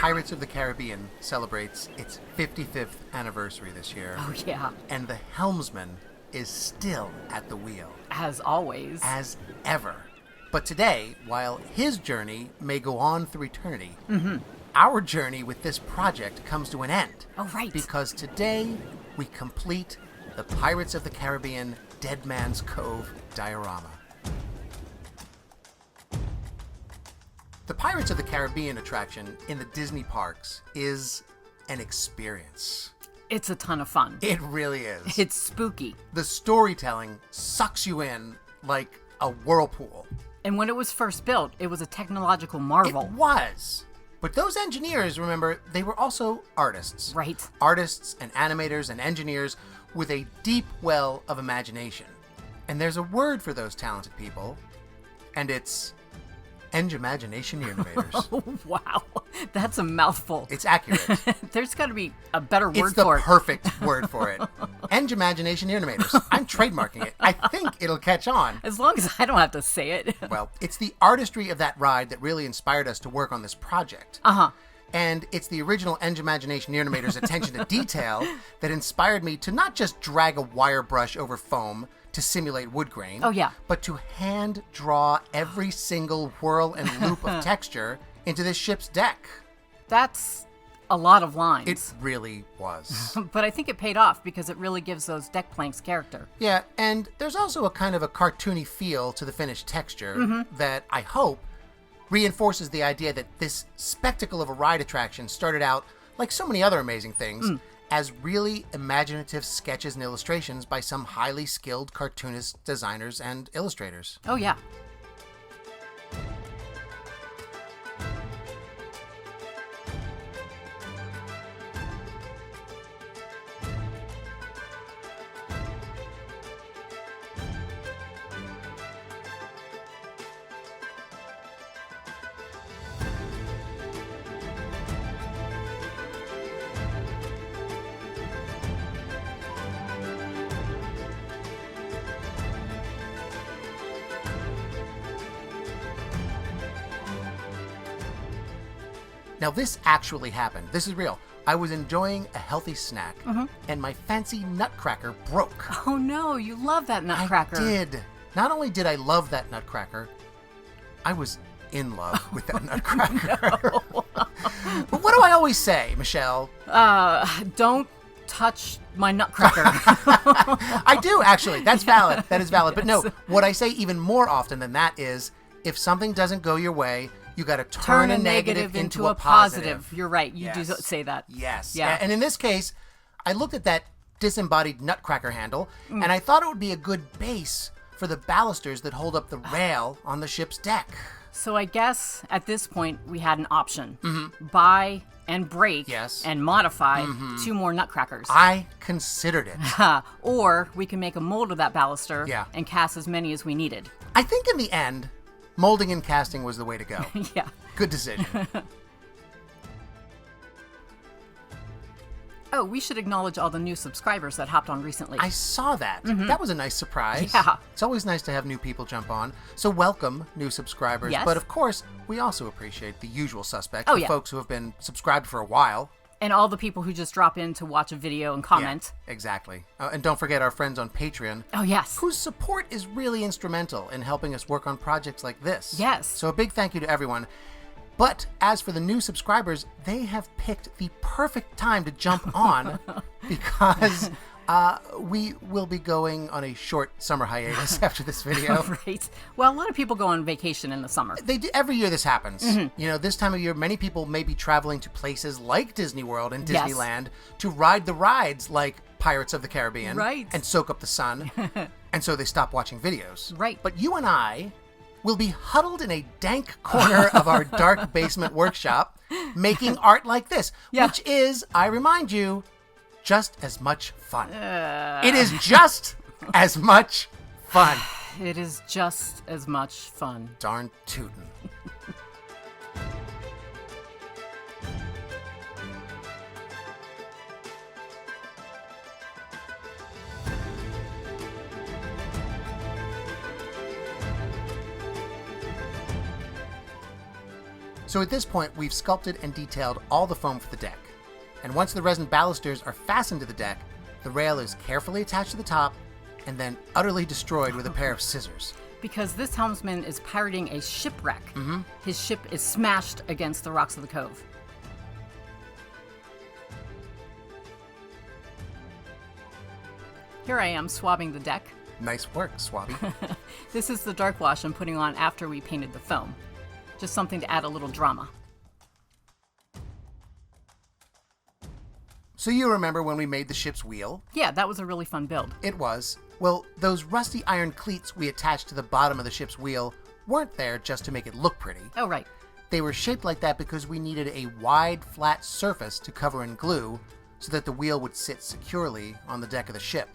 Pirates of the Caribbean celebrates its 55th anniversary this year. Oh, yeah. And the helmsman is still at the wheel. As always. As ever. But today, while his journey may go on through eternity, our journey with this project comes to an end. Oh, right. Because today, we complete the Pirates of the Caribbean Dead Man's Cove diorama. The Pirates of the Caribbean attraction in the Disney parks is an experience. It's a ton of fun. It really is. It's spooky. The storytelling sucks you in like a whirlpool. And when it was first built, it was a technological marvel. It was. But those engineers, remember, they were also artists. Right. Artists and animators and engineers with a deep well of imagination. And there's a word for those talented people, and it's Eng-imagination animators. Oh, wow. That's a mouthful. It's accurate. There's got to be a better word for it. It's the perfect word for it. Eng-imagination animators. I'm trademarking it. I think it'll catch on. As long as I don't have to say it. Well, it's the artistry of that ride that really inspired us to work on this project. Uh-huh. And it's the original Eng-imagination animators' attention to detail that inspired me to not just drag a wire brush over foam to simulate wood grain. Oh, yeah. But to hand draw every single whirl and loop of texture into this ship's deck. That's a lot of lines. It really was. But I think it paid off because it really gives those deck planks character. Yeah, and there's also a kind of a cartoony feel to the finished texture that I hope reinforces the idea that this spectacle of a ride attraction started out, like so many other amazing things, as really imaginative sketches and illustrations by some highly skilled cartoonists, designers, and illustrators. Oh, yeah. Now, this actually happened. This is real. I was enjoying a healthy snack, and my fancy Nutcracker broke. Oh, no. You love that Nutcracker. I did. Not only did I love that Nutcracker, I was in love with that Nutcracker. But what do I always say, Michelle? Don't touch my Nutcracker. I do, actually. That's valid. That is valid. But no, what I say even more often than that is, if something doesn't go your way, you got to turn a negative into a positive. You're right. You do say that. Yes. Yeah. And in this case, I looked at that disembodied Nutcracker handle, and I thought it would be a good base for the balusters that hold up the rail on the ship's deck. So I guess at this point we had an option. Buy and break and modify 2 more Nutcrackers. I considered it. Or we can make a mold of that baluster and cast as many as we needed. I think in the end, molding and casting was the way to go. Yeah. Good decision. Oh, we should acknowledge all the new subscribers that hopped on recently. I saw that. That was a nice surprise. Yeah. It's always nice to have new people jump on. So welcome, new subscribers. Yes. But of course, we also appreciate the usual suspects, Oh, the yeah. folks who have been subscribed for a while. And all the people who just drop in to watch a video and comment. Yeah, exactly. And don't forget our friends on Patreon. Oh, yes. Whose support is really instrumental in helping us work on projects like this. Yes. So a big thank you to everyone. But as for the new subscribers, they have picked the perfect time to jump on because we will be going on a short summer hiatus after this video. Right. Well, a lot of people go on vacation in the summer. They do, every year this happens. You know, this time of year, many people may be traveling to places like Disney World and Disneyland to ride the rides like Pirates of the Caribbean and soak up the sun. And so they stop watching videos. Right. But you and I will be huddled in a dank corner of our dark basement workshop making art like this, which is, I remind you, just as much fun. It is just as much fun. It is just as much fun. Darn tootin'. So at this point, we've sculpted and detailed all the foam for the deck. And once the resin balusters are fastened to the deck, the rail is carefully attached to the top and then utterly destroyed with a pair of scissors. Because this helmsman is pirating a shipwreck. His ship is smashed against the rocks of the cove. Here I am swabbing the deck. Nice work, Swabby. This is the dark wash I'm putting on after we painted the foam. Just something to add a little drama. So you remember when we made the ship's wheel? Yeah, that was a really fun build. It was. Well, those rusty iron cleats we attached to the bottom of the ship's wheel weren't there just to make it look pretty. Oh, right. They were shaped like that because we needed a wide, flat surface to cover in glue so that the wheel would sit securely on the deck of the ship.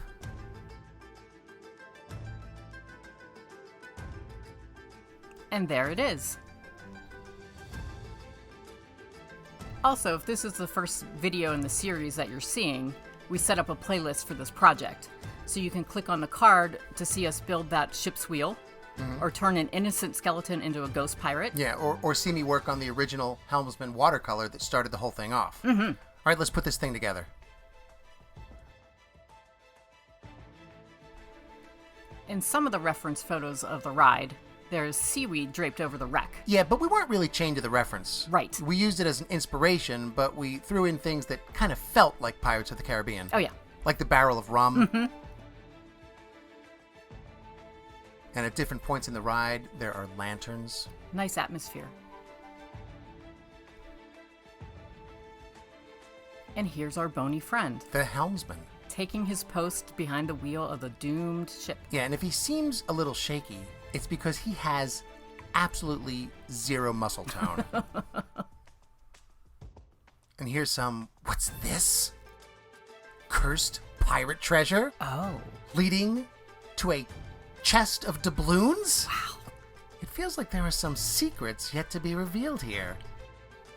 And there it is. Also, if this is the first video in the series that you're seeing, we set up a playlist for this project. So you can click on the card to see us build that ship's wheel, or turn an innocent skeleton into a ghost pirate. Yeah, or see me work on the original helmsman watercolor that started the whole thing off. All right, let's put this thing together. In some of the reference photos of the ride, there's seaweed draped over the wreck. Yeah, but we weren't really chained to the reference. Right. We used it as an inspiration, but we threw in things that kind of felt like Pirates of the Caribbean. Oh, yeah. Like the barrel of rum. And at different points in the ride, there are lanterns. Nice atmosphere. And here's our bony friend. The helmsman. Taking his post behind the wheel of the doomed ship. Yeah, and if he seems a little shaky, it's because he has absolutely zero muscle tone. And here's some, what's this? Cursed pirate treasure? Oh. Leading to a chest of doubloons? Wow. It feels like there are some secrets yet to be revealed here.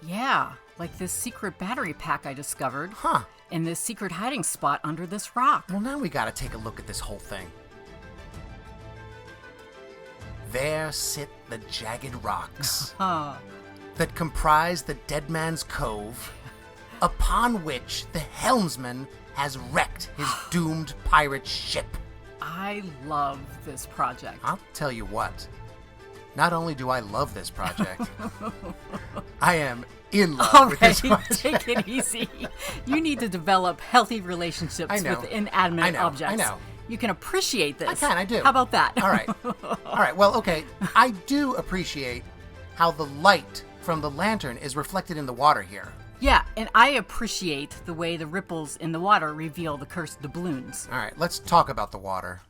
Yeah, like this secret battery pack I discovered. Huh. In this secret hiding spot under this rock. Well, now we gotta take a look at this whole thing. There sit the jagged rocks that comprise the Dead Man's Cove, upon which the helmsman has wrecked his doomed pirate ship. I love this project. I'll tell you what, not only do I love this project, I am in love with this project. Take it easy. You need to develop healthy relationships with inanimate objects. I know. You can appreciate this. I do. How about that? All right. All right. Well, okay. I do appreciate how the light from the lantern is reflected in the water here. Yeah, and I appreciate the way the ripples in the water reveal the cursed doubloons. All right. Let's talk about the water.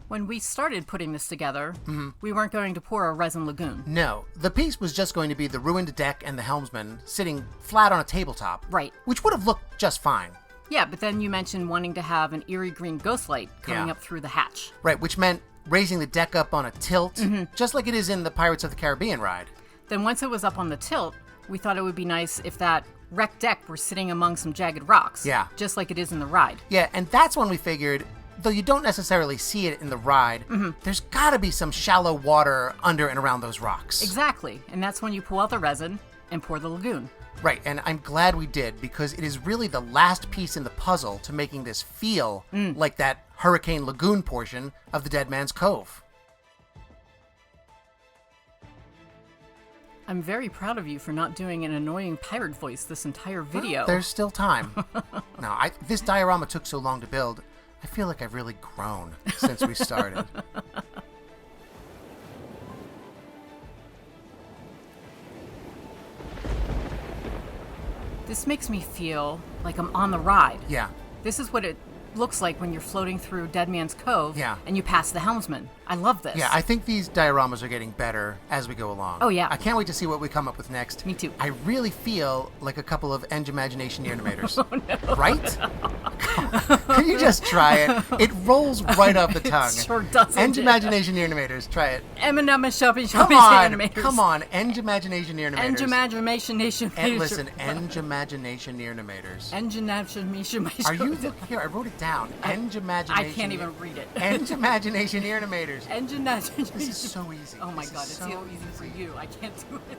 When we started putting this together, we weren't going to pour a resin lagoon. No. The piece was just going to be the ruined deck and the helmsman sitting flat on a tabletop. Right. Which would have looked just fine. Yeah, but then you mentioned wanting to have an eerie green ghost light coming up through the hatch. Right, which meant raising the deck up on a tilt, just like it is in the Pirates of the Caribbean ride. Then once it was up on the tilt, we thought it would be nice if that wrecked deck were sitting among some jagged rocks. Yeah. Just like it is in the ride. Yeah, and that's when we figured, though you don't necessarily see it in the ride, there's gotta be some shallow water under and around those rocks. Exactly, and that's when you pull out the resin and pour the lagoon. Right, and I'm glad we did, because it is really the last piece in the puzzle to making this feel like that Hurricane Lagoon portion of the Dead Man's Cove. I'm very proud of you for not doing an annoying pirate voice this entire video. Well, there's still time. No, this diorama took so long to build, I feel like I've really grown since we started. This makes me feel like I'm on the ride. Yeah. This is what it looks like when you're floating through Dead Man's Cove and you pass the helmsman. I love this. Yeah, I think these dioramas are getting better as we go along. Oh, yeah. I can't wait to see what we come up with next. Me too. I really feel like a couple of Eng Imagination animators. Oh, no. Right? Can you just try it? It rolls right off the tongue. It sure doesn't. Eng Imagination Animators. Try it. Come on. Eng Imagination Animators. Eng Imagination And listen, Eng Imagination Animators. Eng Imagination. Are you looking here? I wrote it down. Eng Imagination. I can't even read it. Eng Imagination Animators. Eng Imagination. This is so easy. Oh my This God, is it's so easy for you. I can't do it.